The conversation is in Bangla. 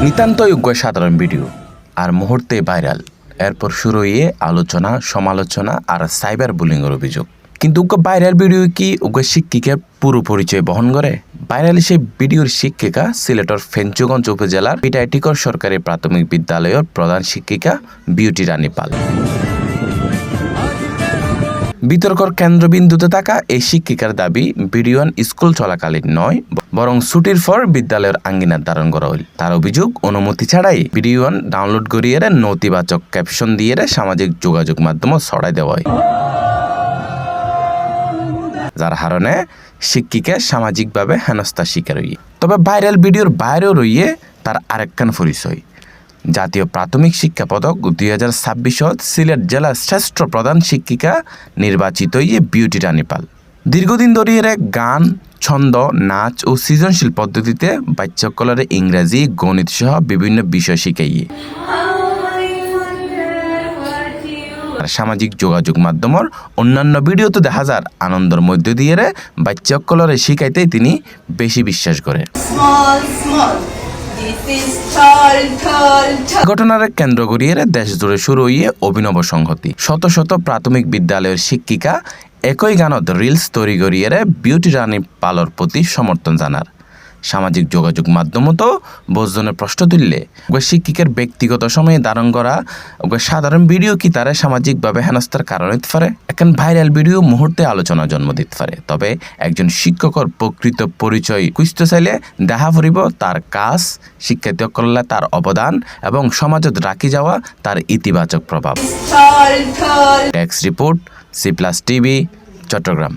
নিতান্তই উগ্র সাধারণ ভিডিও আর মুহূর্তে ভাইরাল। এরপর শুরু হয়ে আলোচনা, সমালোচনা আর সাইবার বুলিংয়ের অভিযোগ। কিন্তু উগ্র ভাইরাল ভিডিও কি উগ্র শিক্ষিকার পুরো পরিচয় বহন করে? ভাইরাল সেই ভিডিওর শিক্ষিকা সিলেটের ফেঞ্চুগঞ্জ উপজেলার পিটাইটিকর সরকারি প্রাথমিক বিদ্যালয়ের প্রধান শিক্ষিকা বিউটি রানী পাল। বিতর্কর কেন্দ্রবিন্দুতে থাকা এই শিক্ষিকার দাবি ভিডিও স্কুল চলাকালীন নয়, বরং ছুটির পর বিদ্যালয়ের আঙ্গিনার ধারণ করা হইল। তার অভিযোগ, অনুমতি ছাড়াই ভিডিও ডাউনলোড করিয়ে নথিবাচক ক্যাপশন দিয়ে সামাজিক যোগাযোগ মাধ্যম ছড়াই দেওয়া হয়, যার কারণে শিক্ষিকা সামাজিকভাবে হেনস্থার শিকার হইয়ে। তবে ভাইরাল ভিডিওর বাইরেও রইয়ে তার আরেকখান পরিচয়। জাতীয় প্রাথমিক শিক্ষা পদক 2026 সিলেট জেলার শ্রেষ্ঠ প্রধান শিক্ষিকা নির্বাচিত হয়ে বিউটি রানী পাল। দীর্ঘদিন ধরে গান, ছন্দ, নাচ ও সৃজনশীল পদ্ধতিতে বাচ্চাসকলের ইংরেজি, গণিত সহ বিভিন্ন বিষয় শিখাইয়ে সামাজিক যোগাযোগ মাধ্যমের অন্যান্য ভিডিওতে দেখা যায় আনন্দের মধ্য দিয়ে বাচ্চাসকলের শিখাইতে তিনি বেশি বিশ্বাস করে। ঘটনার কেন্দ্র করিয়ে দেশ জুড়ে শুরু হইয়ে অভিনব সংহতি। শত শত প্রাথমিক বিদ্যালয়ের শিক্ষিকা একই গানত রিলস তৈরি করিয়ে বিউটি রানী পালর প্রতি সমর্থন জানার। সামাজিক যোগাযোগ মাধ্যমতো বহুজনের প্রশ্ন তুললে শিক্ষিকার ব্যক্তিগত সময়ে ধারণ করা সাধারণ ভিডিও কি তারা সামাজিকভাবে হেনস্থার কারণ হতে পারে? এখন ভাইরাল ভিডিও মুহূর্তে আলোচনা জন্ম দিতে পারে। তবে একজন শিক্ষকের প্রকৃত পরিচয় খুঁজতে চাইলে দেখা পড়িব তার কাজ, শিক্ষার্থী করলে তার অবদান এবং সমাজত রাখি যাওয়া তার ইতিবাচক প্রভাব। Desk report, C+ TV, Chittagong.